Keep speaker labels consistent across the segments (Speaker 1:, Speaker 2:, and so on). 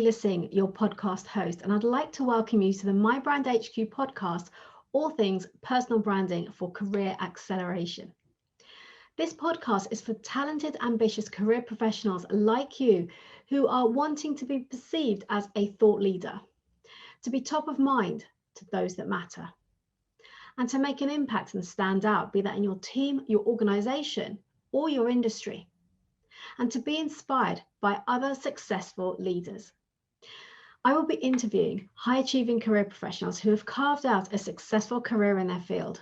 Speaker 1: Leila Singh, your podcast host, and I'd like to welcome you to the My Brand HQ podcast, all things personal branding for career acceleration. This podcast is for talented, ambitious career professionals like you who are wanting to be perceived as a thought leader, to be top of mind to those that matter, and to make an impact and stand out, be that in your team, your organization, or your industry, and to be inspired by other successful leaders. I will be interviewing high-achieving career professionals who have carved out a successful career in their field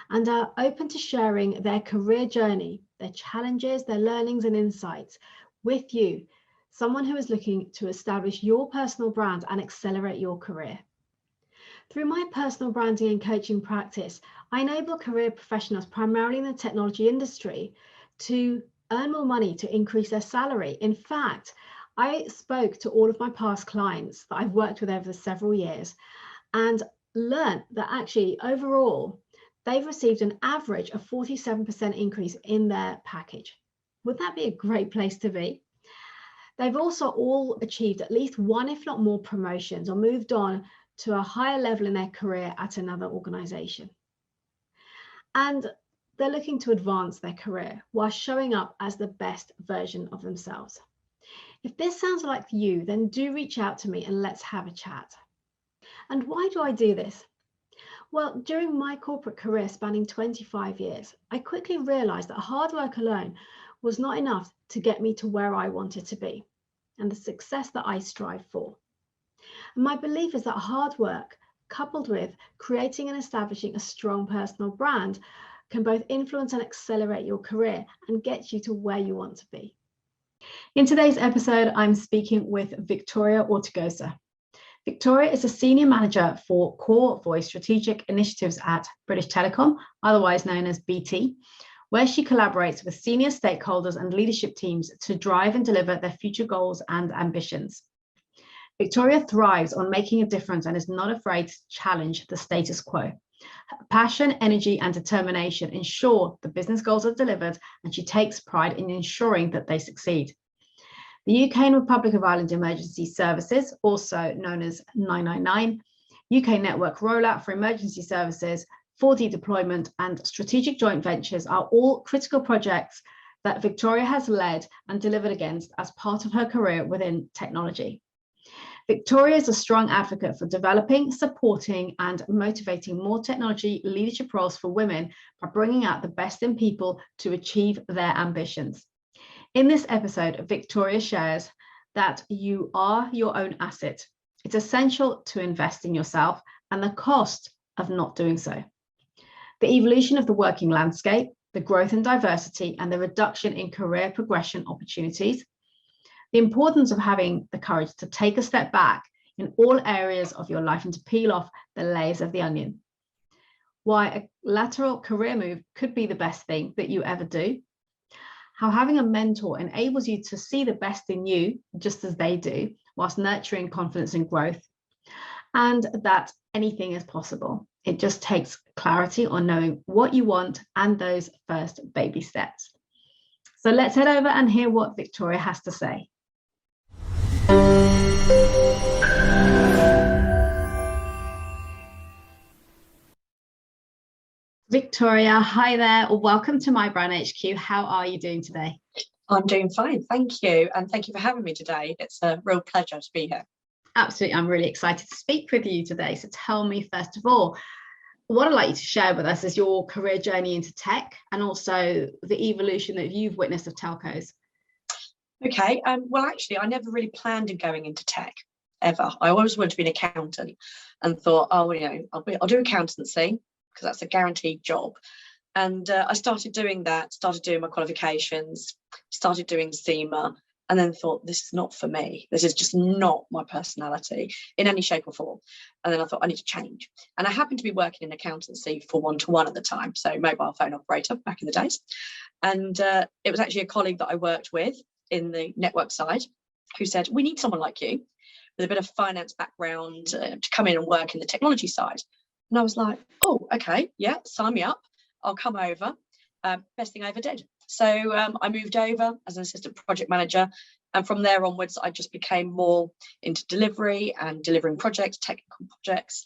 Speaker 1: and are open to sharing their career journey, their challenges, their learnings and insights with you, someone who is looking to establish your personal brand and accelerate your career. Through my personal branding and coaching practice, I enable career professionals primarily in the technology industry to earn more money, to increase their salary. In fact, I spoke to all of my past clients that I've worked with over several years and learned that actually overall, they've received an average of 47% increase in their package. Would that be a great place to be? They've also all achieved at least one, if not more, promotions or moved on to a higher level in their career at another organization. And they're looking to advance their career while showing up as the best version of themselves. If this sounds like you, then do reach out to me and let's have a chat. And why do I do this? Well, during my corporate career spanning 25 years, I quickly realized that hard work alone was not enough to get me to where I wanted to be and the success that I strive for. And my belief is that hard work, coupled with creating and establishing a strong personal brand, can both influence and accelerate your career and get you to where you want to be. In today's episode, I'm speaking with Victoria Ortigosa. Victoria is a senior manager for core voice strategic initiatives at British Telecom, otherwise known as BT, where she collaborates with senior stakeholders and leadership teams to drive and deliver their future goals and ambitions. Victoria thrives on making a difference and is not afraid to challenge the status quo. Her passion, energy, and determination ensure the business goals are delivered, and she takes pride in ensuring that they succeed. The UK and Republic of Ireland Emergency Services, also known as 999, UK Network Rollout for Emergency Services, 4D deployment, and strategic joint ventures are all critical projects that Victoria has led and delivered against as part of her career within technology. Victoria is a strong advocate for developing, supporting, and motivating more technology leadership roles for women by bringing out the best in people to achieve their ambitions. In this episode, Victoria shares that you are your own asset. It's essential to invest in yourself and the cost of not doing so. The evolution of the working landscape, the growth in diversity, and the reduction in career progression opportunities. The importance of having the courage to take a step back in all areas of your life and to peel off the layers of the onion. Why a lateral career move could be the best thing that you ever do. How having a mentor enables you to see the best in you, just as they do, whilst nurturing confidence and growth. And that anything is possible. It just takes clarity on knowing what you want and those first baby steps. So let's head over and hear what Victoria has to say. Victoria, hi there. Welcome to My Brand HQ. How are you doing today?
Speaker 2: I'm doing fine, thank you. And thank you for having me today. It's a real pleasure to be here.
Speaker 1: Absolutely. I'm really excited to speak with you today. So tell me, first of all, what I'd like you to share with us is your career journey into tech and also the evolution that you've witnessed of telcos.
Speaker 2: Okay, well, actually, I never really planned on going into tech, ever. I always wanted to be an accountant and thought, oh, I'll do accountancy because that's a guaranteed job. And I started doing that, started doing my qualifications, started doing SEMA, and then thought, this is not for me. This is just not my personality in any shape or form. And then I thought, I need to change. And I happened to be working in accountancy for one-to-one at the time, so mobile phone operator back in the days. And it was actually a colleague that I worked with in the network side who said, we need someone like you with a bit of finance background to come in and work in the technology side. And I was like, oh, okay, yeah, sign me up. I'll come over. Best thing I ever did. So I moved over as an assistant project manager And from there onwards, I just became more into delivery and delivering projects, technical projects,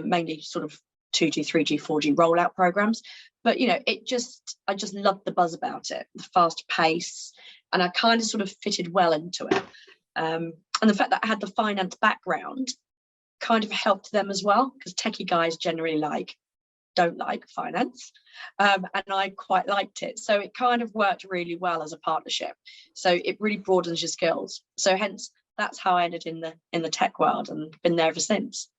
Speaker 2: mainly sort of 2G, 3G, 4G rollout programs. But, you know, I just loved the buzz about it, the fast pace, and I kind of sort of fitted well into it. And the fact that I had the finance background kind of helped them as well, because techie guys generally don't like finance, and I quite liked it, so it kind of worked really well as a partnership. So it really broadens your skills. So hence that's how I ended in the tech world, and been there ever since.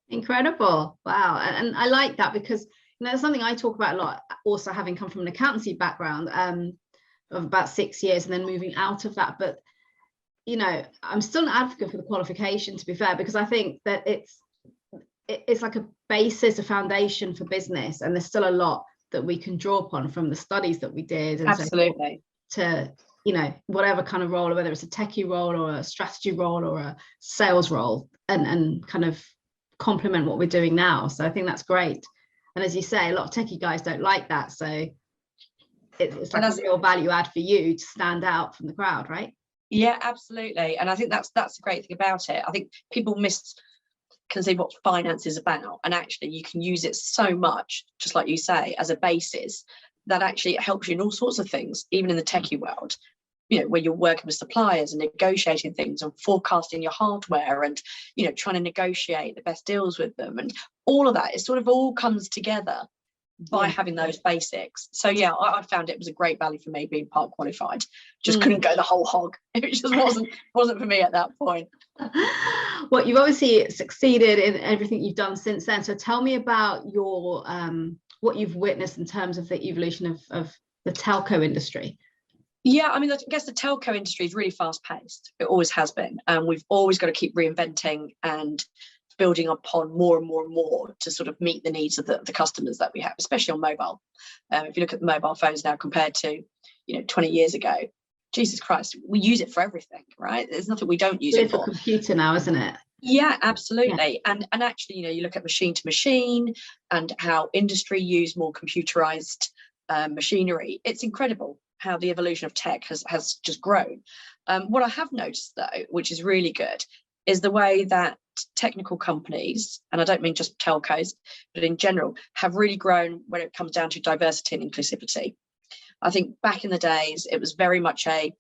Speaker 1: Incredible. Wow. And I like that, because you know, it's something I talk about a lot, also having come from an accountancy background of about 6 years and then moving out of that. But you know, I'm still an advocate for the qualification, to be fair, because I think that it's like a basis, a foundation for business, and there's still a lot that we can draw upon from the studies that we did. And
Speaker 2: absolutely.
Speaker 1: So to, you know, whatever kind of role, whether it's a techie role or a strategy role or a sales role, and kind of complement what we're doing now. So I think that's great. And as you say, a lot of techie guys don't like that, so it's like a real value add for you to stand out from the crowd, right?
Speaker 2: Yeah, absolutely. And I think that's the great thing about it. I think people misconceive what finance is about, and actually you can use it so much, just like you say, as a basis, that actually it helps you in all sorts of things, even in the techie world, you know, where you're working with suppliers and negotiating things and forecasting your hardware and, you know, trying to negotiate the best deals with them, and all of that, it sort of all comes together by having those basics. So yeah, I found it was a great value for me being part qualified. Just couldn't go the whole hog. It just wasn't for me at that point.
Speaker 1: Well, you've obviously succeeded in everything you've done since then. So tell me about your what you've witnessed in terms of the evolution of the telco industry.
Speaker 2: Yeah, I mean, I guess the telco industry is really fast paced. It always has been, and we've always got to keep reinventing and building upon more and more and more to sort of meet the needs of the customers that we have, especially on mobile. If you look at the mobile phones now compared to, you know, 20 years ago, Jesus Christ, we use it for everything, right? There's nothing we don't use it for.
Speaker 1: It's a computer now, isn't it?
Speaker 2: Yeah, absolutely. Yeah. And actually, you know, you look at machine to machine and how industry use more computerized machinery. It's incredible how the evolution of tech has just grown. What I have noticed, though, which is really good, is the way that technical companies, and I don't mean just telcos, but in general, have really grown when it comes down to diversity and inclusivity. I think back in the days, it was very much a,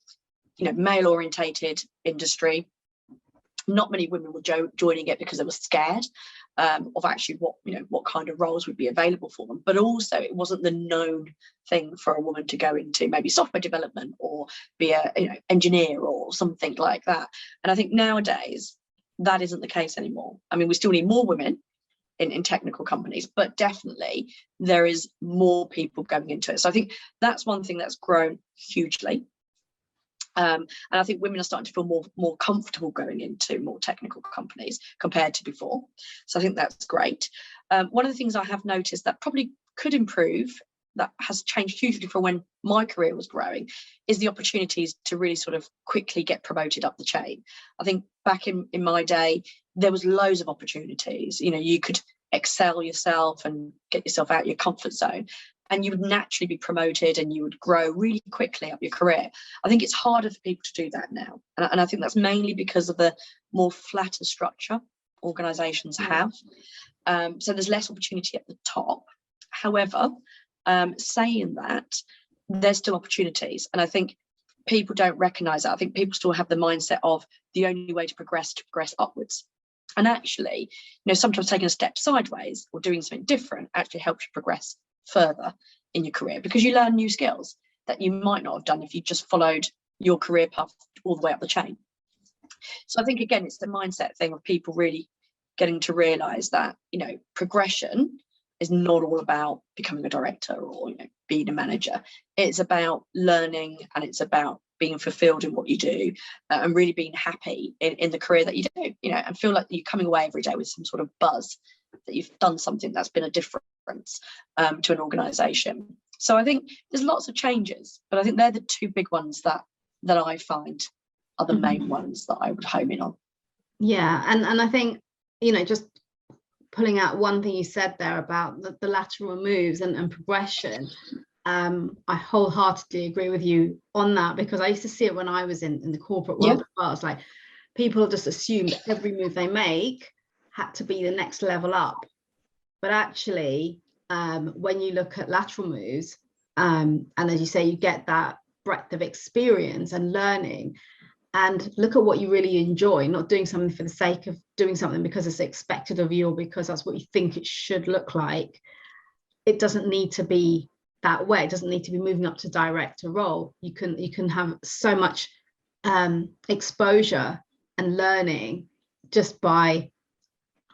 Speaker 2: you know, male-orientated industry. Not many women were joining it because they were scared of actually what kind of roles would be available for them. But also, it wasn't the known thing for a woman to go into, maybe software development or be a engineer or something like that. And I think nowadays that isn't the case anymore. I mean, we still need more women in technical companies, but definitely there is more people going into it. So I think that's one thing that's grown hugely. And I think women are starting to feel more comfortable going into more technical companies compared to before. So I think that's great. One of the things I have noticed that probably could improve, that has changed hugely from when my career was growing, is the opportunities to really sort of quickly get promoted up the chain. I think back in my day, there was loads of opportunities. You know, you could excel yourself and get yourself out of your comfort zone, and you would naturally be promoted and you would grow really quickly up your career. I think it's harder for people to do that now. And I think that's mainly because of the more flatter structure organisations have. So there's less opportunity at the top. However, saying that, there's still opportunities. And I think people don't recognise that. I think people still have the mindset of the only way to progress upwards. And actually, you know, sometimes taking a step sideways or doing something different actually helps you progress further in your career, because you learn new skills that you might not have done if you just followed your career path all the way up the chain. So I think, again, it's the mindset thing of people really getting to realise that, you know, progression is not all about becoming a director or, you know, being a manager. It's about learning, and it's about being fulfilled in what you do, and really being happy in the career that you do, you know, and feel like you're coming away every day with some sort of buzz that you've done something that's been a difference to an organisation. So I think there's lots of changes, but I think they're the two big ones that I find are the main ones that I would home in on.
Speaker 1: Yeah, and I think, you know, just pulling out one thing you said there about the lateral moves and progression. I wholeheartedly agree with you on that, because I used to see it when I was in the corporate world as well. It's like people just assumed every move they make had to be the next level up. But actually, when you look at lateral moves, and as you say, you get that breadth of experience and learning, and look at what you really enjoy, not doing something for the sake of doing something because it's expected of you or because that's what you think it should look like. It doesn't need to be that way. It doesn't need to be moving up to director role. You can have so much exposure and learning just by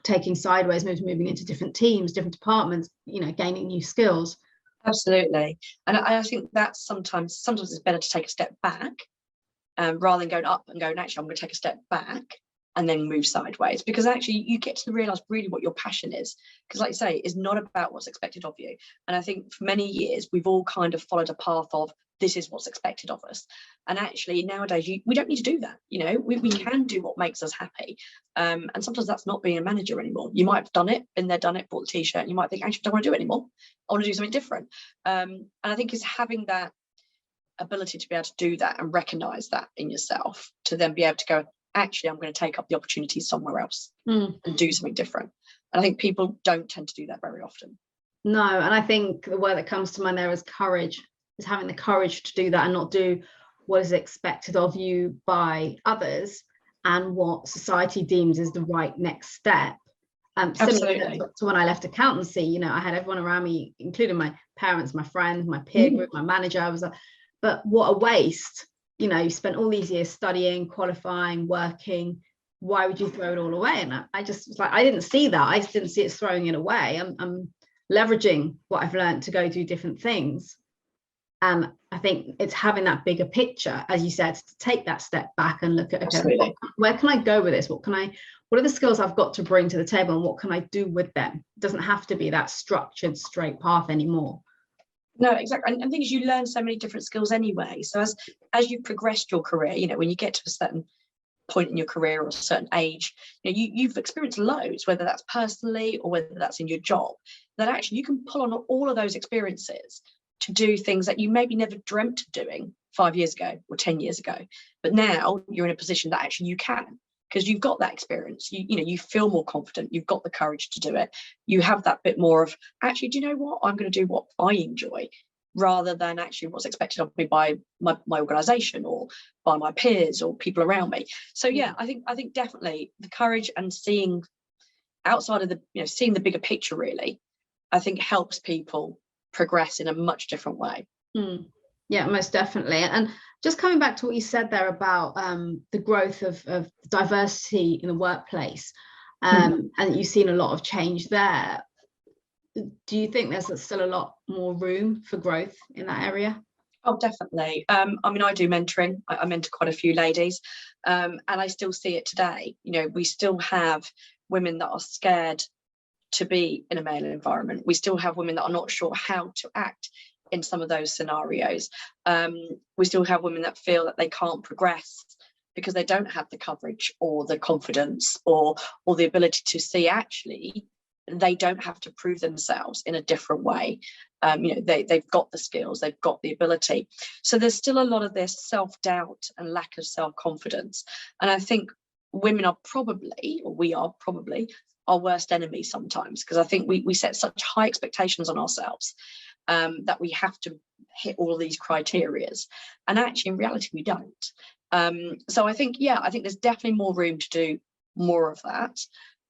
Speaker 1: taking sideways moves, moving into different teams, different departments, gaining new skills.
Speaker 2: Absolutely. And I think that sometimes it's better to take a step back, rather than going up and going, actually, I'm going to take a step back and then move sideways, because actually you get to realize really what your passion is. Because like you say, it's not about what's expected of you. And I think for many years, we've all kind of followed a path of this is what's expected of us. And actually nowadays, we don't need to do that. We can do what makes us happy. And sometimes that's not being a manager anymore. You might have done it, been there, done it, bought the t-shirt, and you might think, actually, I don't want to do it anymore. I want to do something different. And I think it's having that ability to be able to do that and recognize that in yourself, to then be able to go, actually, I'm going to take up the opportunity somewhere else and do something different. And I think people don't tend to do that very often.
Speaker 1: No, and I think the word that comes to mind there is courage, is having the courage to do that and not do what is expected of you by others and what society deems is the right next step. Similar to when I left accountancy, I had everyone around me, including my parents, my friends, my peer group, my manager. I was like, but what a waste. You spent all these years studying, qualifying, working. Why would you throw it all away? And I just was like, I didn't see that. I just didn't see it throwing it away. I'm leveraging what I've learned to go do different things. And I think it's having that bigger picture, as you said, to take that step back and look at, okay, where can I go with this? What are the skills I've got to bring to the table, and what can I do with them? It doesn't have to be that structured, straight path anymore.
Speaker 2: No, exactly. And things, you learn so many different skills anyway. So as you progressed your career, when you get to a certain point in your career or a certain age, you've experienced loads, whether that's personally or whether that's in your job, that actually you can pull on all of those experiences to do things that you maybe never dreamt of doing 5 years ago or 10 years ago. But now you're in a position that actually you can, because you've got that experience. You feel more confident. You've got the courage to do it. You have that bit more of, actually, do you know what? I'm going to do what I enjoy, rather than actually what's expected of me by my organisation or by my peers or people around me. So yeah, I think definitely the courage and seeing outside of seeing the bigger picture, really, I think helps people progress in a much different way.
Speaker 1: Yeah, most definitely. And just coming back to what you said there about the growth of diversity in the workplace, and you've seen a lot of change there. Do you think there's still a lot more room for growth in that area?
Speaker 2: Oh, definitely. I do mentoring. I mentor quite a few ladies, and I still see it today. We still have women that are scared to be in a male environment. We still have women that are not sure how to act in some of those scenarios. We still have women that feel that they can't progress because they don't have the courage or the confidence or the ability to see actually they don't have to prove themselves in a different way. They've got the skills, they've got the ability. So there's still a lot of this self-doubt and lack of self-confidence. And I think women are probably, or we are probably, our worst enemy sometimes, because I think we set such high expectations on ourselves that we have to hit all of these criterias, and actually in reality we don't. So I think there's definitely more room to do more of that.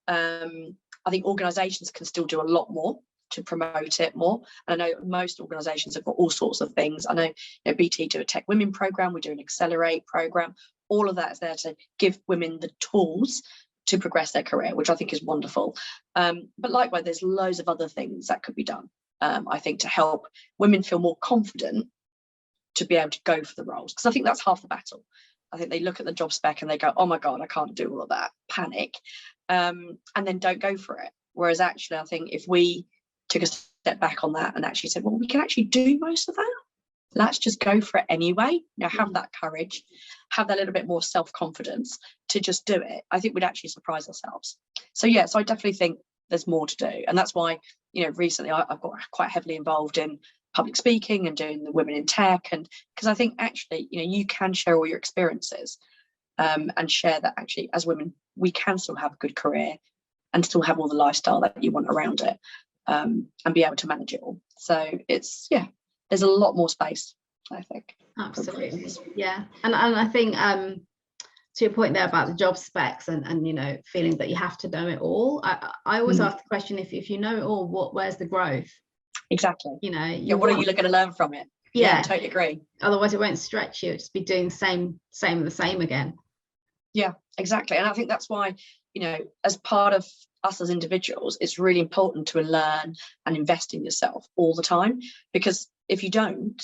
Speaker 2: I think organisations can still do a lot more to promote it more, and I know most organisations have got all sorts of things. I know BT do a Tech Women programme, we do an Accelerate programme. All of that is there to give women the tools to progress their career, which I think is wonderful. But likewise, there's loads of other things that could be done, I think, to help women feel more confident to be able to go for the roles, because I think that's half the battle. I think they look at the job spec and they go, oh my God, I can't do all of that, panic, and then don't go for it. Whereas actually, I think if we took a step back on that and actually said, well, we can actually do most of that, let's just go for it anyway. Have that courage, have that little bit more self-confidence to just do it. I think we'd actually surprise ourselves. So yeah, so I definitely think there's more to do. And that's why, recently I've got quite heavily involved in public speaking and doing the women in tech, and because I think actually, you know, you can share all your experiences, and share that actually as women we can still have a good career and still have all the lifestyle that you want around it, and be able to manage it all. So it's, yeah, there's a lot more space, I think.
Speaker 1: Absolutely. Yeah. And I think to your point there about the job specs and you know, feeling that you have to know it all, I always ask the question, if you know it all, where's the growth? Exactly. You know,
Speaker 2: what are you going to learn from it? Yeah, totally agree.
Speaker 1: Otherwise it won't stretch you. It'll just be doing the same again.
Speaker 2: Yeah, exactly. And I think that's why, you know, as part of us as individuals, it's really important to learn and invest in yourself all the time, because if you don't,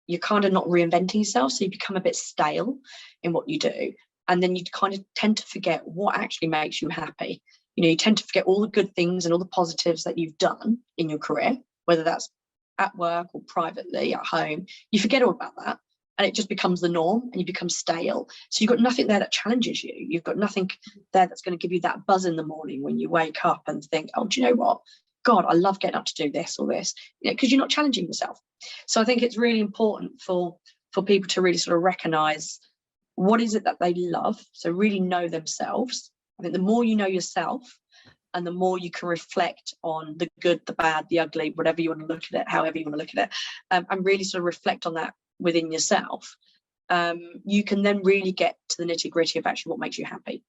Speaker 2: you're kind of not reinventing yourself, so you become a bit stale in what you do, and then you kind of tend to forget what actually makes you happy. You know, you tend to forget all the good things and all the positives that you've done in your career, whether that's at work or privately at home. You forget all about that, and it just becomes the norm, and you become stale. So you've got nothing there that challenges you. You've got nothing there that's going to give you that buzz in the morning when you wake up and think, oh, do you know what? God, I love getting up to do this or this, you know, because you're not challenging yourself. So I think it's really important for people to really sort of recognize what is it that they love. So really know themselves. I think the more you know yourself, and the more you can reflect on the good, the bad, the ugly, whatever you want to look at it, however you want to look at it, and really sort of reflect on that within yourself, you can then really get to the nitty gritty of actually what makes you happy.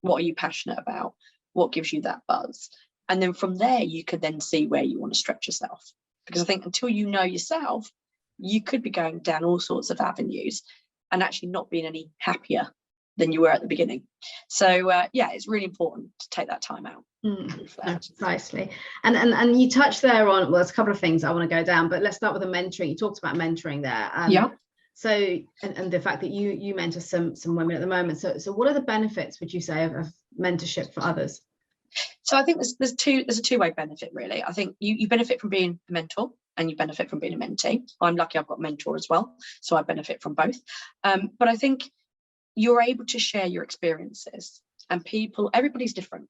Speaker 2: What are you passionate about? What gives you that buzz? And then from there, you could then see where you want to stretch yourself. Because I think until you know yourself, you could be going down all sorts of avenues and actually not being any happier than you were at the beginning. So yeah, it's really important to take that time out.
Speaker 1: Precisely. And you touched there on, well, there's a couple of things I want to go down, but let's start with the mentoring. You talked about mentoring there.
Speaker 2: Yeah.
Speaker 1: So and the fact that you mentor some women at the moment. So what are the benefits, would you say, of mentorship for others?
Speaker 2: So I think there's a two-way benefit, really. I think you benefit from being a mentor, and you benefit from being a mentee. I'm lucky I've got a mentor as well, so I benefit from both. But I think you're able to share your experiences, and everybody's different.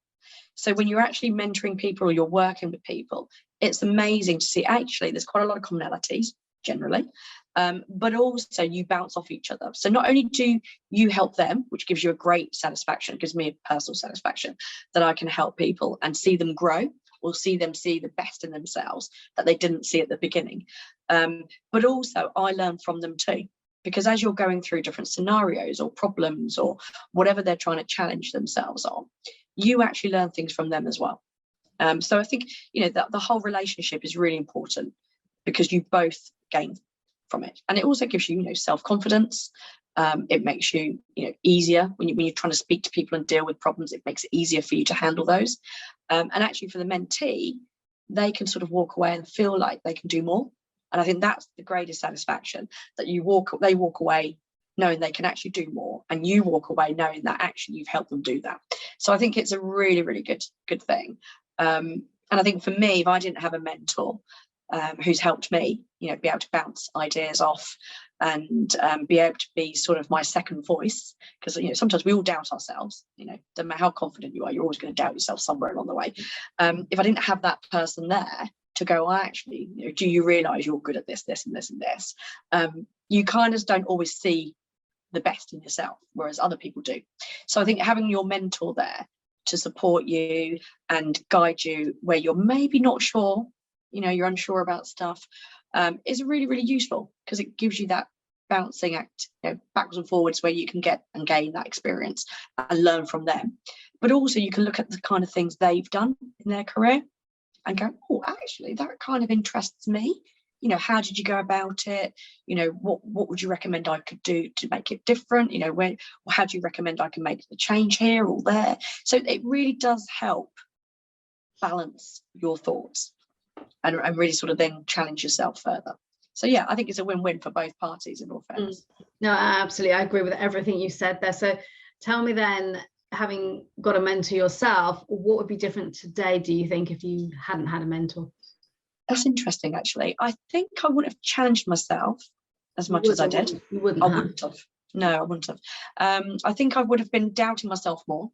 Speaker 2: So when you're actually mentoring people or you're working with people, it's amazing to see actually there's quite a lot of commonalities generally, but also you bounce off each other. So not only do you help them, which gives you a great satisfaction, gives me a personal satisfaction that I can help people and see them grow, or see them see the best in themselves that they didn't see at the beginning, but also I learn from them too. Because as you're going through different scenarios or problems or whatever they're trying to challenge themselves on, you actually learn things from them as well. So I think, you know, the whole relationship is really important, because you both gain from it. And it also gives you, you know, self-confidence. It makes you, you know, easier when you're trying to speak to people and deal with problems. It makes it easier for you to handle those. And actually for the mentee, they can sort of walk away and feel like they can do more. And I think that's the greatest satisfaction, that they walk away knowing they can actually do more, and you walk away knowing that actually you've helped them do that. So I think it's a really, really good thing. And I think for me, if I didn't have a mentor who's helped me, you know, be able to bounce ideas off and be able to be sort of my second voice, because, you know, sometimes we all doubt ourselves, you know, no matter how confident you are, you're always going to doubt yourself somewhere along the way. If I didn't have that person there to go, well, actually, you know, do you realize you're good at this, this, and this, and this? You kind of don't always see the best in yourself, whereas other people do. So I think having your mentor there to support you and guide you where you're maybe not sure, you know, you're unsure about stuff, is really, really useful, because it gives you that bouncing act, you know, backwards and forwards, where you can get and gain that experience and learn from them. But also you can look at the kind of things they've done in their career and go, oh, actually, that kind of interests me. You know, how did you go about it? You know, what would you recommend I could do to make it different? You know, how do you recommend I can make the change here or there? So it really does help balance your thoughts and really sort of then challenge yourself further. So yeah, I think it's a win-win for both parties, in all fairness.
Speaker 1: No, absolutely, I agree with everything you said there. So tell me then, having got a mentor yourself, what would be different today, do you think, if you hadn't had a mentor?
Speaker 2: That's interesting, actually. I think I wouldn't have challenged myself as much as I did.
Speaker 1: You wouldn't
Speaker 2: I wouldn't have. No, I wouldn't have. I think I would have been doubting myself more.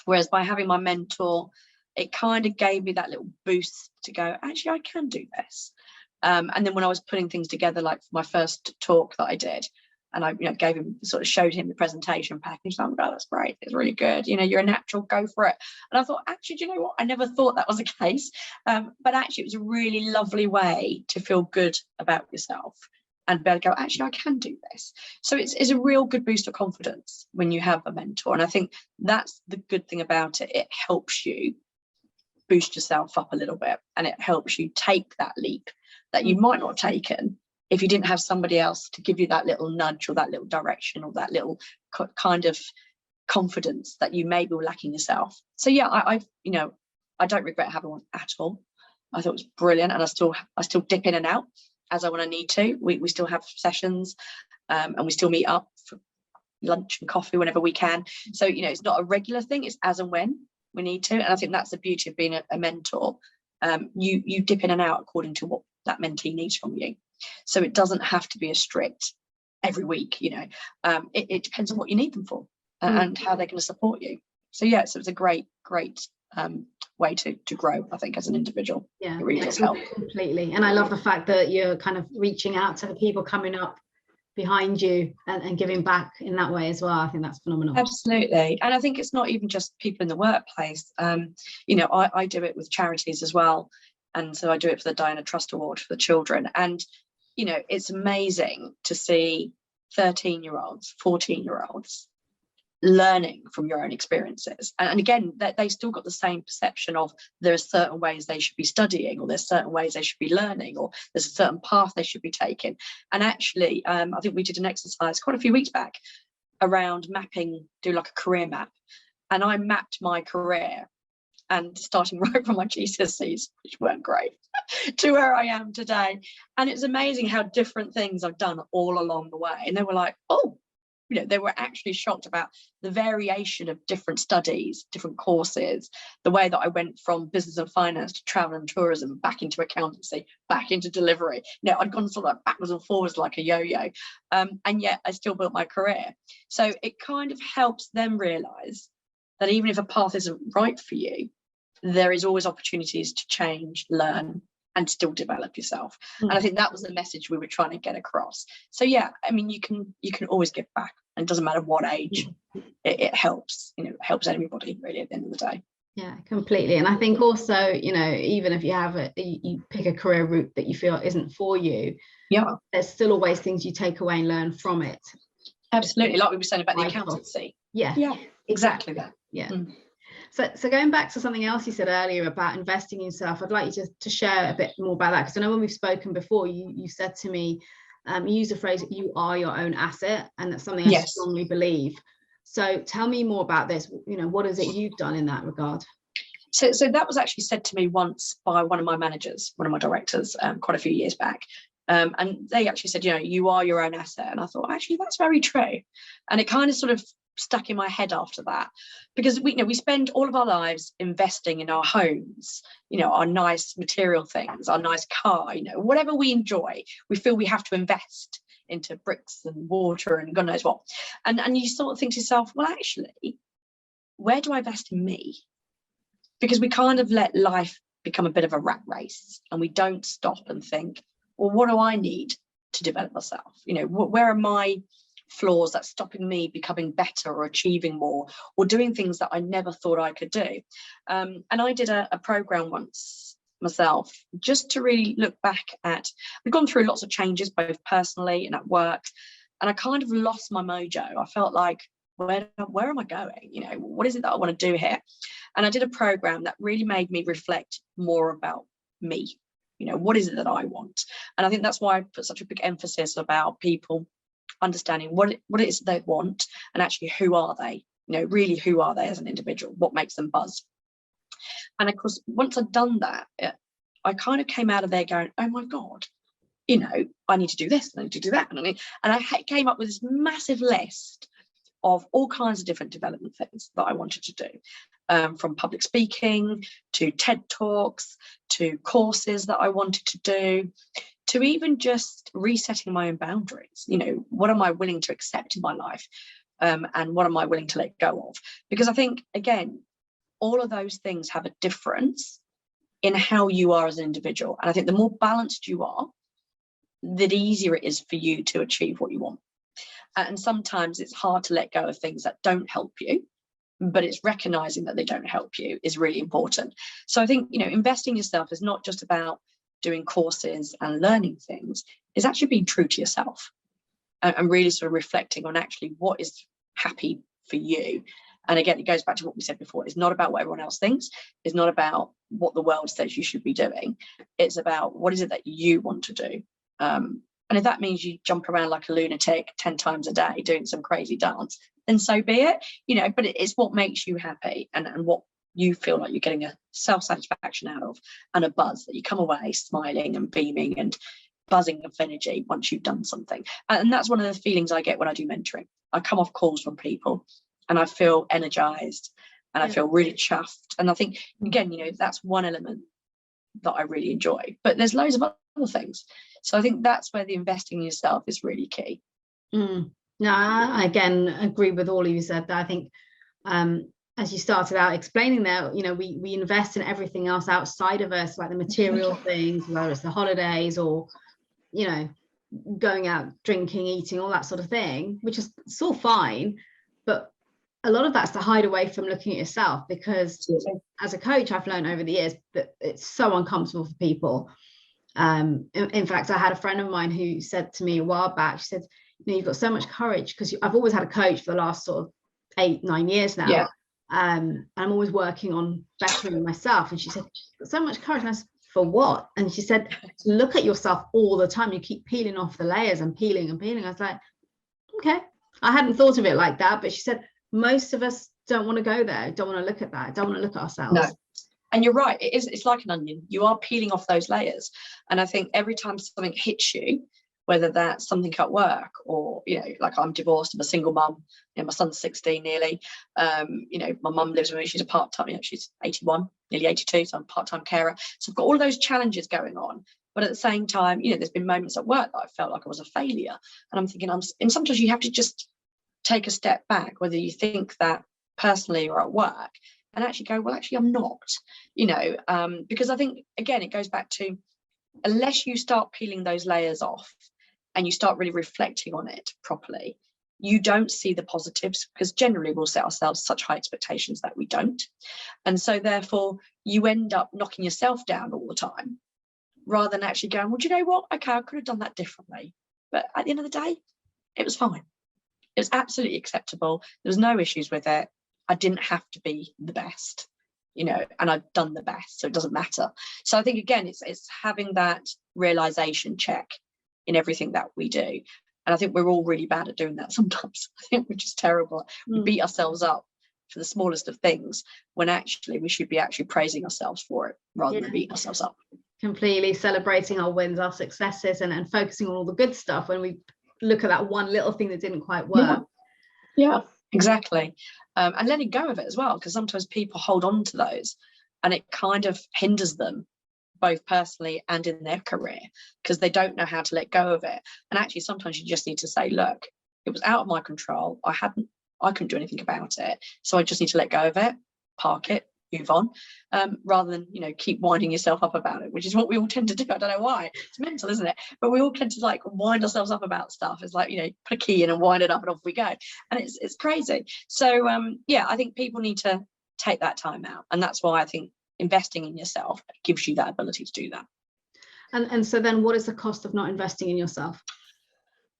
Speaker 2: Whereas by having my mentor, it kind of gave me that little boost to go, actually, I can do this. And then when I was putting things together, like for my first talk that I did, and I showed him the presentation pack, and he's like, oh, that's great, it's really good, you're a natural, go for it. And I thought, actually, do you know what, I never thought that was the case, but actually it was a really lovely way to feel good about yourself and be able to go, actually, I can do this. So it's a real good boost of confidence when you have a mentor, and I think that's the good thing about it. It helps you boost yourself up a little bit, and it helps you take that leap that you might not have taken if you didn't have somebody else to give you that little nudge or that little direction or that little kind of confidence that you maybe were lacking yourself. So yeah, I don't regret having one at all. I thought it was brilliant, and I still dip in and out as I when I need to. We still have sessions, and we still meet up for lunch and coffee whenever we can. So it's not a regular thing, it's as and when we need to. And I think that's the beauty of being a mentor. You dip in and out according to what that mentee needs from you. So it doesn't have to be a strict every week, it depends on what you need them for and how they're going to support you. So yeah, so it's a great way to grow, I think, as an individual.
Speaker 1: Yeah,
Speaker 2: it really does help
Speaker 1: completely. And I love the fact that you're kind of reaching out to the people coming up behind you and giving back in that way as well. I think that's phenomenal.
Speaker 2: Absolutely. And I think it's not even just people in the workplace. I do it with charities as well, and so I do it for the Diana Trust Award for the children. And it's amazing to see 13-year-olds, 14-year-olds learning from your own experiences, and again, that they still got the same perception of there are certain ways they should be studying, or there's certain ways they should be learning, or there's a certain path they should be taking. And actually, I think we did an exercise quite a few weeks back around do like a career map, and I mapped my career, and starting right from my GCSEs, which weren't great, to where I am today. And it's amazing how different things I've done all along the way. And they were like, oh, they were actually shocked about the variation of different studies, different courses, the way that I went from business and finance to travel and tourism, back into accountancy, back into delivery. I'd gone sort of backwards and forwards like a yo-yo, and yet I still built my career. So it kind of helps them realise that even if a path isn't right for you, there is always opportunities to change, learn, and still develop yourself. And I think that was the message we were trying to get across. So yeah, I mean, you can always give back, and it doesn't matter what age. It helps, it helps everybody really at the end of the day.
Speaker 1: Yeah, completely. And I think also, even if you pick a career route that you feel isn't for you, there's still always things you take away and learn from it.
Speaker 2: Absolutely, like we were saying about the accountancy.
Speaker 1: Yeah,
Speaker 2: exactly that.
Speaker 1: Yeah. So going back to something else you said earlier about investing in yourself, I'd like you to share a bit more about that, because I know when we've spoken before, you said to me, you used the phrase, you are your own asset, and that's something I strongly believe. So tell me more about this. What is it you've done in that regard?
Speaker 2: So that was actually said to me once by one of my managers, one of my directors, quite a few years back. And they actually said, you are your own asset. And I thought, actually, that's very true. And it kind of sort of stuck in my head after that, because we spend all of our lives investing in our homes, our nice material things, our nice car, whatever we enjoy, we feel we have to invest into bricks and water and God knows what. And you sort of think to yourself, well, actually, where do I invest in me? Because we kind of let life become a bit of a rat race, and we don't stop and think, well, what do I need to develop myself? Where are my flaws that's stopping me becoming better or achieving more or doing things that I never thought I could do? And I did a program once myself, just to really look back at, we've gone through lots of changes both personally and at work, and I kind of lost my mojo. I felt like, where am I going? What is it that I want to do here? And I did a program that really made me reflect more about me. What is it that I want? And I think that's why I put such a big emphasis about people understanding what it is they want, and actually who are they, really who are they as an individual, what makes them buzz. And of course, once I'd done that, I kind of came out of there going, oh my God, I need to do this, and I need to do that. And I came up with this massive list of all kinds of different development things that I wanted to do, from public speaking to TED Talks to courses that I wanted to do, to even just resetting my own boundaries. What am I willing to accept in my life, and what am I willing to let go of? Because I think, again, all of those things have a difference in how you are as an individual. And I think the more balanced you are, the easier it is for you to achieve what you want. And sometimes it's hard to let go of things that don't help you, but it's recognizing that they don't help you is really important. So I think, investing in yourself is not just about doing courses and learning things, it's actually being true to yourself and really sort of reflecting on actually what is happy for you. And again, it goes back to what we said before. It's not about what everyone else thinks. It's not about what the world says you should be doing. It's about what is it that you want to do. And if that means you jump around like a lunatic 10 times a day doing some crazy dance, then so be it, but it's what makes you happy and what you feel like you're getting a self-satisfaction out of, and a buzz that you come away smiling and beaming and buzzing of energy once you've done something. And that's one of the feelings I get when I do mentoring. I come off calls from people and I feel energized and I feel really chuffed. And I think, again, that's one element that I really enjoy. But there's loads of other things. So I think that's where the investing in yourself is really key.
Speaker 1: No, I again agree with all you said. I think as you started out explaining there, we invest in everything else outside of us, like the material things, whether it's the holidays or going out drinking, eating, all that sort of thing, which is still fine, but a lot of that's to hide away from looking at yourself, because as a coach I've learned over the years that it's so uncomfortable for people. In fact, I had a friend of mine who said to me a while back, she said, you've got so much courage, because I've always had a coach for the last sort of 8-9 years now. I'm always working on bettering myself. And she said, so much courage. And I said, for what? And she said, to look at yourself all the time. You keep peeling off the layers and peeling and peeling. I was like, okay, I hadn't thought of it like that. But she said, most of us don't want to go there, don't want to look at that, don't want to look at ourselves.
Speaker 2: No. And you're right, it's like an onion. You are peeling off those layers. And I think every time something hits you, whether that's something at work or, like I'm divorced, I'm a single mum, my son's 16 nearly, my mum lives with me, she's a part-time, she's 81, nearly 82, so I'm a part-time carer. So I've got all of those challenges going on. But at the same time, there's been moments at work that I felt like I was a failure. And I'm thinking, and sometimes you have to just take a step back, whether you think that personally or at work, and actually go, well, actually, I'm not, because I think, again, it goes back to, unless you start peeling those layers off and you start really reflecting on it properly, you don't see the positives, because generally we'll set ourselves such high expectations that we don't. And so therefore you end up knocking yourself down all the time, rather than actually going, well, do you know what? Okay, I could have done that differently. But at the end of the day, it was fine. It was absolutely acceptable. There was no issues with it. I didn't have to be the best, and I've done the best, so it doesn't matter. So I think, again, it's having that realization check in everything that we do. And I think we're all really bad at doing that sometimes. I think we're just terrible. We beat ourselves up for the smallest of things, when actually we should be actually praising ourselves for it rather than beating ourselves up.
Speaker 1: Completely celebrating our wins, our successes, and focusing on all the good stuff when we look at that one little thing that didn't quite work.
Speaker 2: Yeah, exactly. And letting go of it as well, because sometimes people hold on to those and it kind of hinders them both personally and in their career, because they don't know how to let go of it. And actually sometimes you just need to say, look, it was out of my control, I couldn't do anything about it, so I just need to let go of it, park it, move on, rather than keep winding yourself up about it, which is what we all tend to do. I don't know why, it's mental, isn't it? But we all tend to wind ourselves up about stuff. It's like, put a key in and wind it up and off we go, and it's crazy. So I think people need to take that time out, and that's why I think investing in yourself gives you that ability to do that.
Speaker 1: And so then what is the cost of not investing in yourself?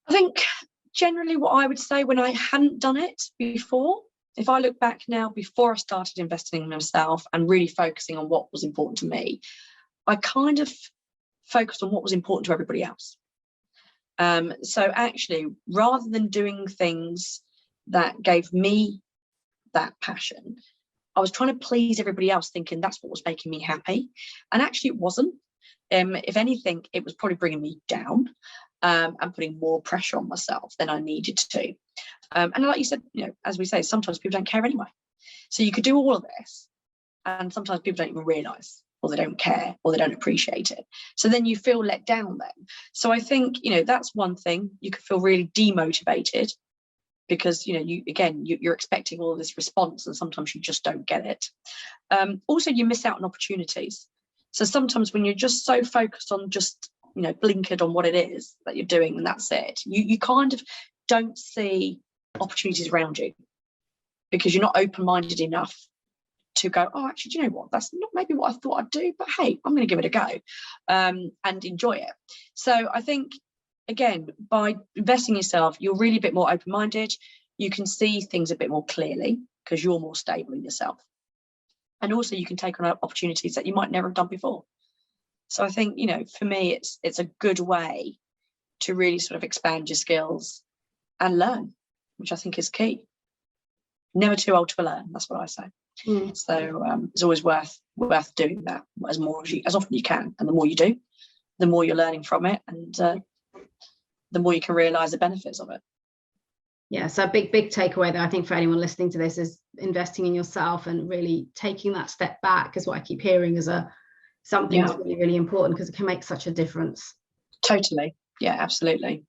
Speaker 2: I think generally what I would say, when I hadn't done it before, if I look back now, before I started investing in myself and really focusing on what was important to me, I kind of focused on what was important to everybody else. So actually, rather than doing things that gave me that passion, I was trying to please everybody else, thinking that's what was making me happy. And actually it wasn't. If anything, it was probably bringing me down and putting more pressure on myself than I needed to. And like you said, as we say, sometimes people don't care anyway. So you could do all of this, and sometimes people don't even realise, or they don't care, or they don't appreciate it. So then you feel let down then. So I think, that's one thing. You could feel really demotivated, because you're expecting all of this response, and sometimes you just don't get it. Also, you miss out on opportunities. So sometimes when you're just so focused on just, blinkered on what it is that you're doing and that's it, you kind of don't see opportunities around you because you're not open-minded enough to go, oh, actually, do you know what? That's not maybe what I thought I'd do, but hey, I'm going to give it a go and enjoy it. So I think, again, by investing in yourself, you're really a bit more open-minded. You can see things a bit more clearly because you're more stable in yourself. And also you can take on opportunities that you might never have done before. So I think, for me, it's a good way to really sort of expand your skills and learn, which I think is key. Never too old to learn. That's what I say. So it's always worth doing that as often as you can. And the more you do, the more you're learning from it, and the more you can realise the benefits of it.
Speaker 1: Yeah, so a big takeaway there, I think, for anyone listening to this is investing in yourself and really taking that step back is what I keep hearing as something that's really, really important because it can make such a difference.
Speaker 2: Totally. Yeah, absolutely.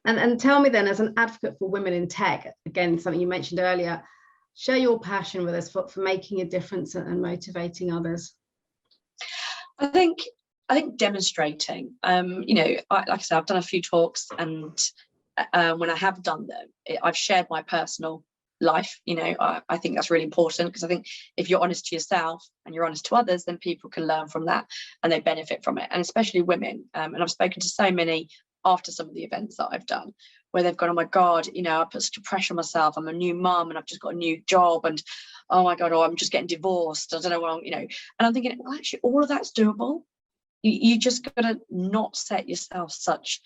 Speaker 1: And tell me then, as an advocate for women in tech, again, something you mentioned earlier, share your passion with us for making a difference and motivating others.
Speaker 2: I think demonstrating, like I said, I've done a few talks, and when I have done them, I've shared my personal life. I think that's really important because I think if you're honest to yourself and you're honest to others, then people can learn from that and they benefit from it, and especially women. And I've spoken to so many after some of the events that I've done where they've gone, oh my God, I put such a pressure on myself. I'm a new mum and I've just got a new job, and oh my God, I'm just getting divorced. I don't know what and I'm thinking, well, actually, all of that's doable. You just got to not set yourself such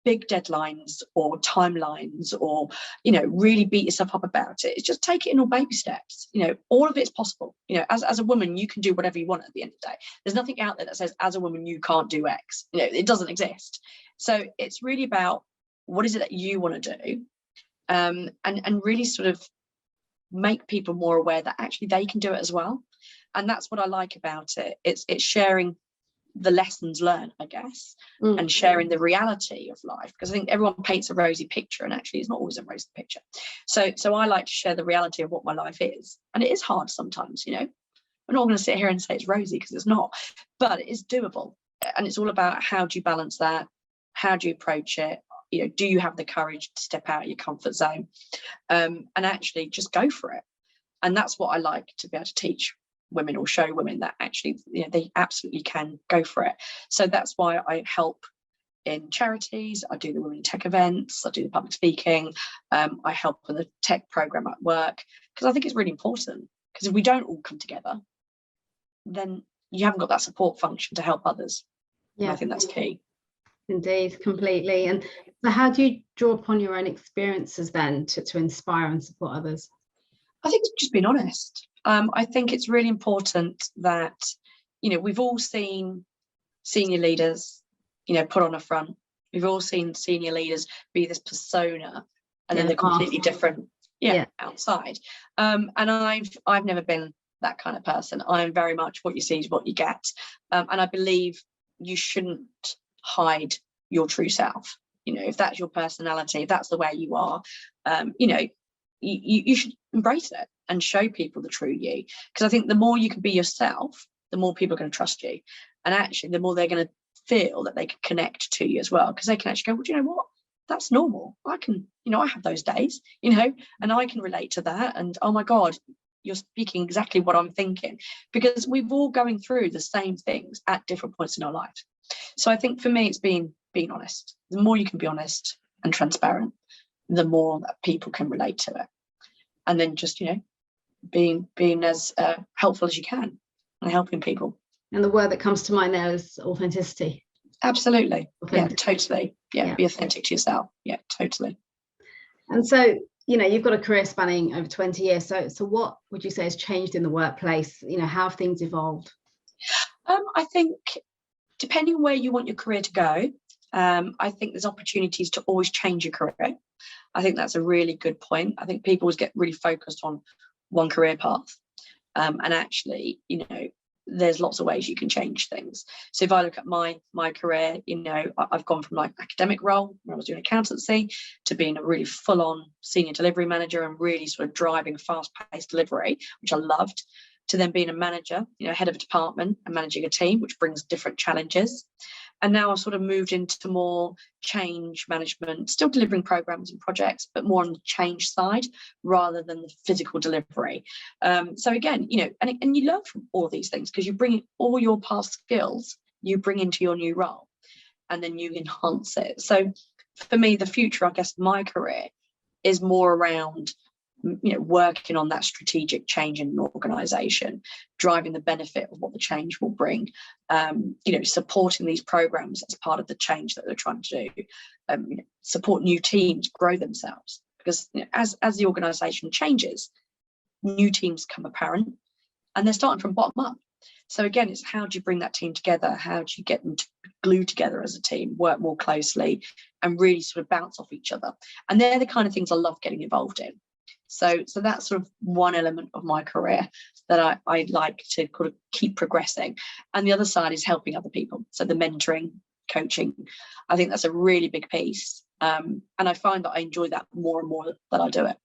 Speaker 2: big deadlines or timelines or, really beat yourself up about it. It's just take it in all baby steps. All of it's possible. As a woman, you can do whatever you want at the end of the day. There's nothing out there that says, as a woman, you can't do X. It doesn't exist. So it's really about what is it that you want to do, and really sort of make people more aware that actually they can do it as well. And that's what I like about it. It's sharing the lessons learned, I guess, and sharing the reality of life, because I think everyone paints a rosy picture and actually it's not always a rosy picture. So I like to share the reality of what my life is, and it is hard sometimes. We're not going to sit here and say it's rosy because it's not, but it is doable. And it's all about how do you balance that, how do you approach it, do you have the courage to step out of your comfort zone, and actually just go for it. And that's what I like to be able to teach women, or show women that actually they absolutely can go for it. So that's why I help in charities. I do the women in tech events, I do the public speaking, I help with the tech program at work, because I think it's really important, because if we don't all come together, then you haven't got that support function to help others. And I think that's key.
Speaker 1: Indeed, completely. And so how do you draw upon your own experiences then to inspire and support others?
Speaker 2: I think it's just being honest. I think it's really important that, we've all seen senior leaders, put on a front. We've all seen senior leaders be this persona, and then they're completely different outside. And I've never been that kind of person. I'm very much what you see is what you get. And I believe you shouldn't hide your true self. If that's your personality, if that's the way you are, you should embrace it and show people the true you. Because I think the more you can be yourself, the more people are going to trust you. And actually, the more they're going to feel that they can connect to you as well. Because they can actually go, well, do you know what? That's normal. I can, I have those days, and I can relate to that. And oh my God, you're speaking exactly what I'm thinking. Because we've all going through the same things at different points in our life. So I think for me, it's being honest. The more you can be honest and transparent, the more that people can relate to it. And then just, being as helpful as you can and helping people. And
Speaker 1: the word that comes to mind there is authenticity.
Speaker 2: Absolutely. Yeah, totally. Yeah, be authentic to yourself. Yeah, totally.
Speaker 1: And so, you've got a career spanning over 20 years. So what would you say has changed in the workplace? How have things evolved?
Speaker 2: I think depending where you want your career to go, I think there's opportunities to always change your career. I think that's a really good point. I think people always get really focused on one career path. And actually, there's lots of ways you can change things. So if I look at my career, I've gone from like academic role when I was doing accountancy to being a really full-on senior delivery manager and really sort of driving fast-paced delivery, which I loved. to then being a manager, head of a department and managing a team, which brings different challenges. And now I've sort of moved into more change management, still delivering programs and projects, but more on the change side rather than the physical delivery. So again, and you learn from all of these things because you bring all your past skills, you bring into your new role, and then you enhance it. So for me, the future, I guess, my career is more around working on that strategic change in an organization, driving the benefit of what the change will bring, supporting these programs as part of the change that they're trying to do, support new teams grow themselves, because as the organization changes, new teams come apparent and they're starting from bottom up. So again, it's how do you bring that team together? How do you get them to glue together as a team, work more closely, and really sort of bounce off each other? And they're the kind of things I love getting involved in. So that's sort of one element of my career that I like to kind of keep progressing. And the other side is helping other people. So the mentoring, coaching, I think that's a really big piece. And I find that I enjoy that more and more that I do it.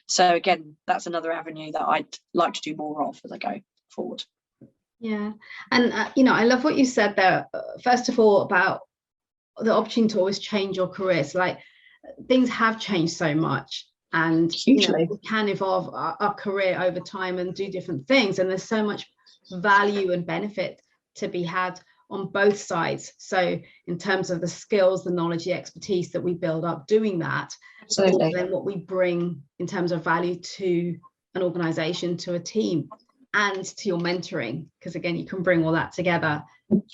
Speaker 2: So again, that's another avenue that I'd like to do more of as I go forward.
Speaker 1: Yeah. And, I love what you said there, first of all, about the opportunity to always change your career. So like things have changed so much. And we can evolve our career over time and do different things. And there's so much value and benefit to be had on both sides. So in terms of the skills, the knowledge, the expertise that we build up doing that,
Speaker 2: absolutely,
Speaker 1: then what we bring in terms of value to an organization, to a team, and to your mentoring, because again, you can bring all that together.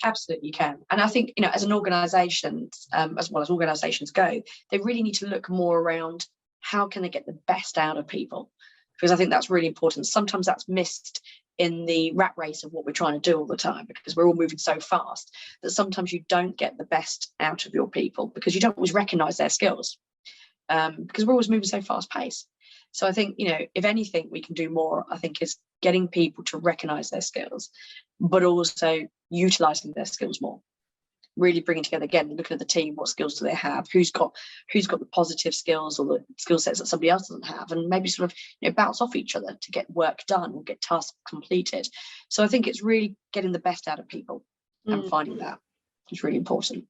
Speaker 2: Absolutely, you can. And I think, as an organization, as well as organizations go, they really need to look more around how can they get the best out of people, because I think that's really important. Sometimes that's missed in the rat race of what we're trying to do all the time, because we're all moving so fast that sometimes you don't get the best out of your people because you don't always recognize their skills, because we're always moving so fast paced. So I think, if anything we can do more, I think, is getting people to recognize their skills, but also utilizing their skills more. Really bringing together, again, looking at the team, what skills do they have, who's got the positive skills or the skill sets that somebody else doesn't have, and maybe sort of bounce off each other to get work done or get tasks completed. So I think it's really getting the best out of people and finding that is really important.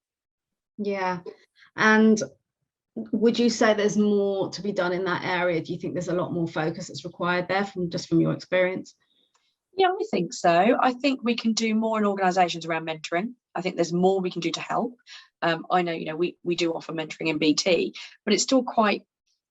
Speaker 1: Yeah. And would you say there's more to be done in that area? Do you think there's a lot more focus that's required there from your experience?
Speaker 2: Yeah, I think so. I think we can do more in organisations around mentoring. I think there's more we can do to help. I know, we do offer mentoring in BT, but it's still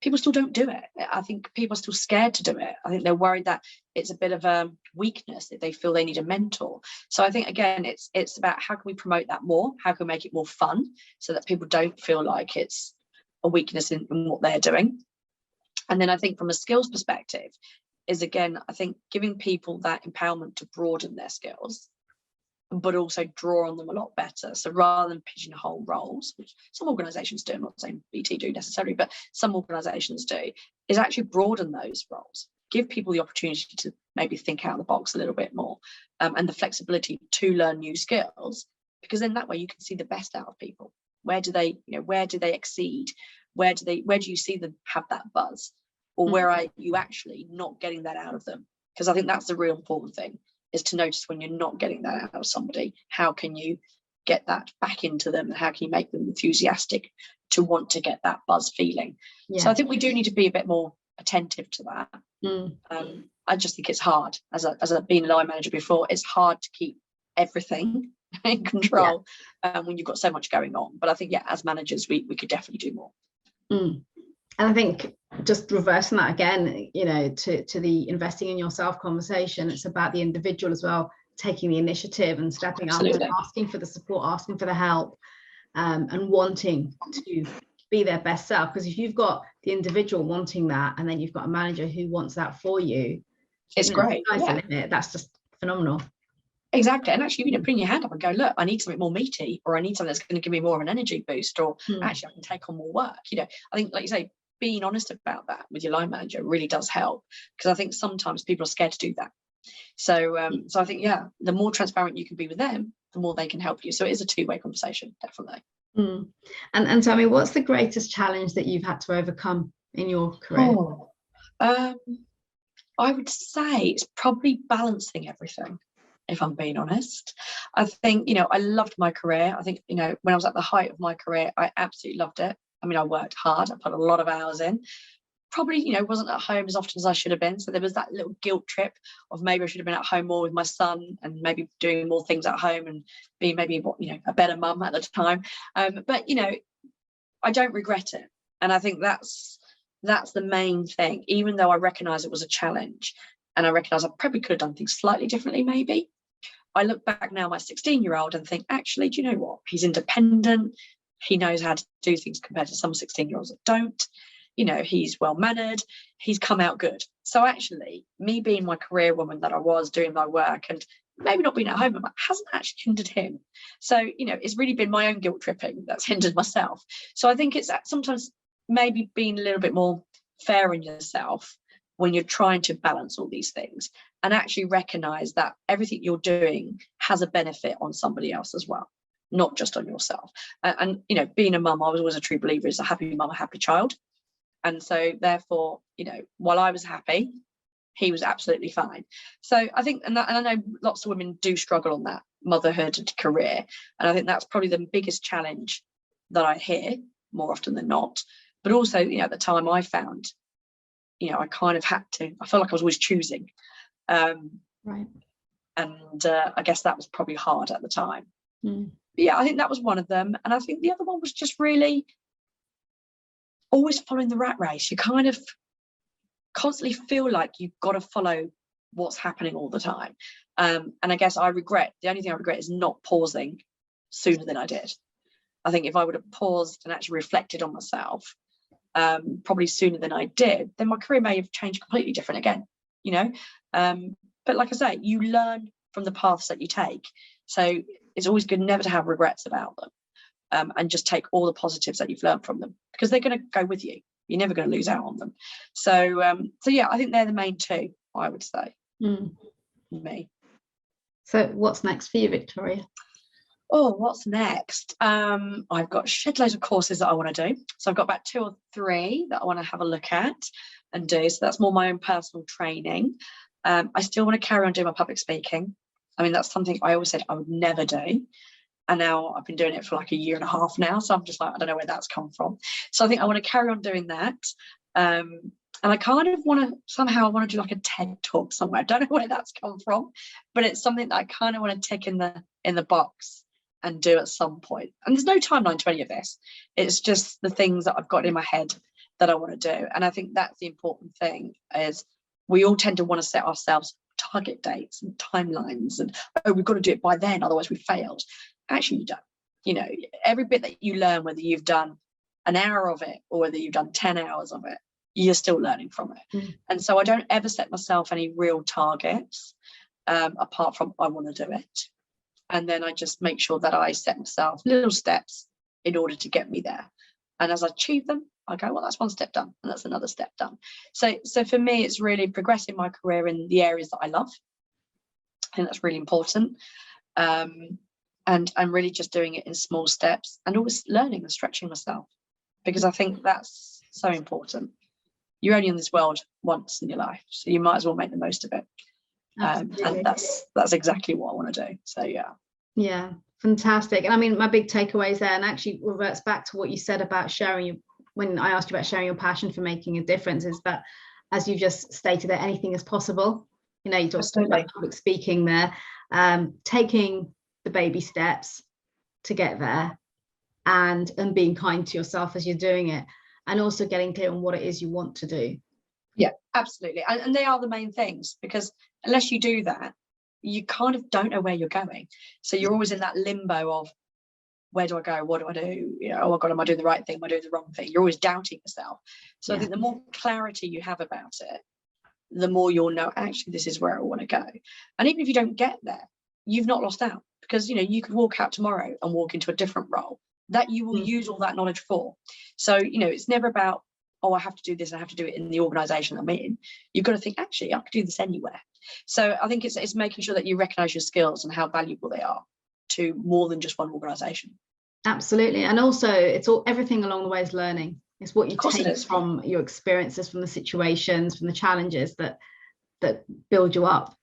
Speaker 2: people still don't do it. I think people are still scared to do it. I think they're worried that it's a bit of a weakness if they feel they need a mentor. So I think, again, it's about how can we promote that more? How can we make it more fun so that people don't feel like it's a weakness in what they're doing? And then I think from a skills perspective is, again, I think giving people that empowerment to broaden their skills, but also draw on them a lot better. So rather than pigeonhole roles, which some organisations do, I'm not saying BT do necessarily, but some organisations do, is actually broaden those roles. Give people the opportunity to maybe think out of the box a little bit more, and the flexibility to learn new skills, because then that way you can see the best out of people. Where do they exceed? Where do you see them have that buzz? Or where are you actually not getting that out of them? Because I think that's the real important thing, is to notice when you're not getting that out of somebody, how can you get that back into them, and how can you make them enthusiastic to want to get that buzz feeling? Yeah. So I think we do need to be a bit more attentive to that. I just think it's hard. As a being a line manager before, it's hard to keep everything in control when you've got so much going on. But I think, as managers, we could definitely do more.
Speaker 1: And I think just reversing that again, to the investing in yourself conversation, it's about the individual as well, taking the initiative and stepping up and asking for the support, asking for the help, and wanting to be their best self. Because if you've got the individual wanting that, and then you've got a manager who wants that for you,
Speaker 2: it's great.
Speaker 1: That's just phenomenal.
Speaker 2: Exactly. And actually, putting your hand up and go, look, I need something more meaty, or I need something that's going to give me more of an energy boost, or actually I can take on more work. I think, like you say, being honest about that with your line manager really does help, because I think sometimes people are scared to do that. So I think, the more transparent you can be with them, the more they can help you. So it is a two-way conversation, definitely.
Speaker 1: And tell me, what's the greatest challenge that you've had to overcome in your career?
Speaker 2: I would say it's probably balancing everything, if I'm being honest. I think, I loved my career. I think, when I was at the height of my career, I absolutely loved it. I mean, I worked hard, I put a lot of hours in. Probably, wasn't at home as often as I should have been. So there was that little guilt trip of maybe I should have been at home more with my son and maybe doing more things at home and being maybe, a better mum at the time. But, I don't regret it. And I think that's the main thing, even though I recognise it was a challenge and I recognise I probably could have done things slightly differently maybe. I look back now, my 16-year-old, and think, actually, do you know what? He's independent. He knows how to do things compared to some 16-year-olds that don't. He's well-mannered. He's come out good. So actually, me being my career woman that I was, doing my work and maybe not being at home, hasn't actually hindered him. So, it's really been my own guilt tripping that's hindered myself. So I think it's sometimes maybe being a little bit more fair on yourself when you're trying to balance all these things and actually recognise that everything you're doing has a benefit on somebody else as well, not just on yourself. And being a mum, I was always a true believer is a happy mum, a happy child. And so therefore, while I was happy, he was absolutely fine. So I think, and I know lots of women do struggle on that motherhood and career. And I think that's probably the biggest challenge that I hear more often than not. But also, at the time I found, I kind of had to, I felt like I was always choosing.
Speaker 1: Right.
Speaker 2: And I guess that was probably hard at the time.
Speaker 1: Mm.
Speaker 2: But yeah, I think that was one of them. And I think the other one was just really always following the rat race. You kind of constantly feel like you've got to follow what's happening all the time. And I guess the only thing I regret is not pausing sooner than I did. I think if I would have paused and actually reflected on myself, probably sooner than I did, then my career may have changed completely different again, but like I say, you learn from the paths that you take. So it's always good never to have regrets about them, and just take all the positives that you've learned from them, because they're going to go with you. You're never going to lose out on them. So yeah, I think they're the main two, I would say. Me.
Speaker 1: So what's next for you, Victoria?
Speaker 2: Oh, what's next? I've got shed loads of courses that I want to do. So I've got about 2 or 3 that I want to have a look at and do. So that's more my own personal training. I still want to carry on doing my public speaking. I mean, that's something I always said I would never do. And now I've been doing it for like a year and a half now. So I'm just like, I don't know where that's come from. So I think I want to carry on doing that. And I kind of want to do like a TED talk somewhere. I don't know where that's come from, but it's something that I kind of want to tick in the box and do at some point. And there's no timeline to any of this. It's just the things that I've got in my head that I want to do. And I think that's the important thing, is we all tend to want to set ourselves target dates and timelines and, oh, we've got to do it by then, otherwise we failed. Actually, you don't. Every bit that you learn, whether you've done an hour of it or whether you've done 10 hours of it, you're still learning from it. And so I don't ever set myself any real targets, apart from I want to do it. And then I just make sure that I set myself little steps in order to get me there. And as I achieve them, I go, well, that's one step done, and that's another step done. So for me, it's really progressing my career in the areas that I love. I think that's really important. And I'm really just doing it in small steps and always learning and stretching myself, because I think that's so important. You're only in this world once in your life, so you might as well make the most of it. And that's exactly what I want to do. So yeah,
Speaker 1: fantastic. And I mean, my big takeaways there, and actually reverts back to what you said about when I asked you about sharing your passion for making a difference, is that, as you just stated, that anything is possible. You talked about public speaking there, taking the baby steps to get there, and being kind to yourself as you're doing it, and also getting clear on what it is you want to do.
Speaker 2: Yeah, absolutely. And they are the main things, because unless you do that, you kind of don't know where you're going. So you're always in that limbo of, where do I go? What do I do? Oh my God, am I doing the right thing? Am I doing the wrong thing? You're always doubting yourself. So I think the more clarity you have about it, the more you'll know, actually, this is where I want to go. And even if you don't get there, you've not lost out, because, you could walk out tomorrow and walk into a different role that you will use all that knowledge for. So, it's never about, oh, I have to do this and I have to do it in the organisation I'm in. You've got to think, actually, I could do this anywhere. So I think it's making sure that you recognise your skills and how valuable they are to more than just one organisation.
Speaker 1: Absolutely. And also, everything along the way is learning. It's what you take from your experiences, from the situations, from the challenges, that that build you up.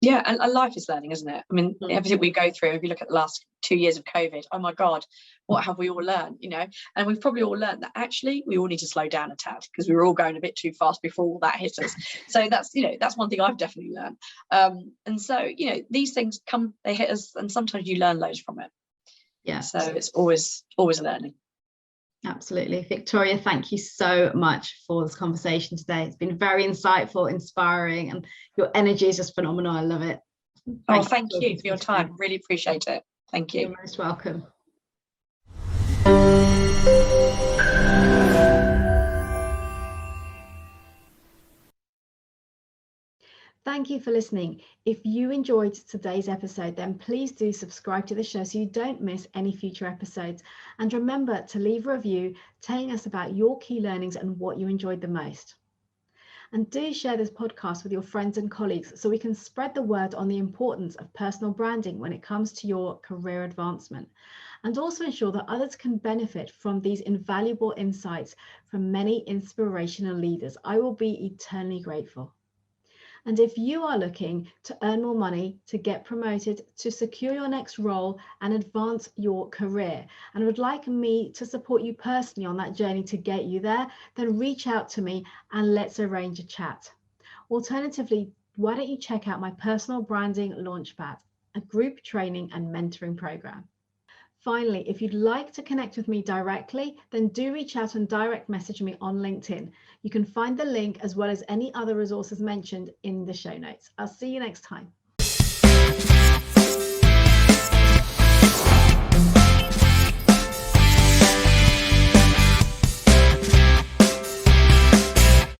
Speaker 2: Yeah, and life is learning, isn't it? I mean, everything we go through, if you look at the last 2 years of COVID, oh my God, what have we all learned, you know? And we've probably all learned that actually we all need to slow down a tad, because we were all going a bit too fast before all that hit us. So that's, you know, that's one thing I've definitely learned. And so, you know, these things come, they hit us, and sometimes you learn loads from it.
Speaker 1: Yeah.
Speaker 2: So it's always learning. Absolutely.
Speaker 1: Victoria, thank you so much for this conversation today. It's been very insightful, inspiring, and your energy is just phenomenal. I love it.
Speaker 2: Thank you for your time. Really appreciate it. Thank you.
Speaker 1: You're most welcome. Thank you for listening. If you enjoyed today's episode, then please do subscribe to the show so you don't miss any future episodes. And remember to leave a review telling us about your key learnings and what you enjoyed the most. And do share this podcast with your friends and colleagues so we can spread the word on the importance of personal branding when it comes to your career advancement. And also ensure that others can benefit from these invaluable insights from many inspirational leaders. I will be eternally grateful. And if you are looking to earn more money, to get promoted, to secure your next role and advance your career, and would like me to support you personally on that journey to get you there, then reach out to me and let's arrange a chat. Alternatively, why don't you check out my personal branding launchpad, a group training and mentoring program. Finally, if you'd like to connect with me directly, then do reach out and direct message me on LinkedIn. You can find the link as well as any other resources mentioned in the show notes. I'll see you next time.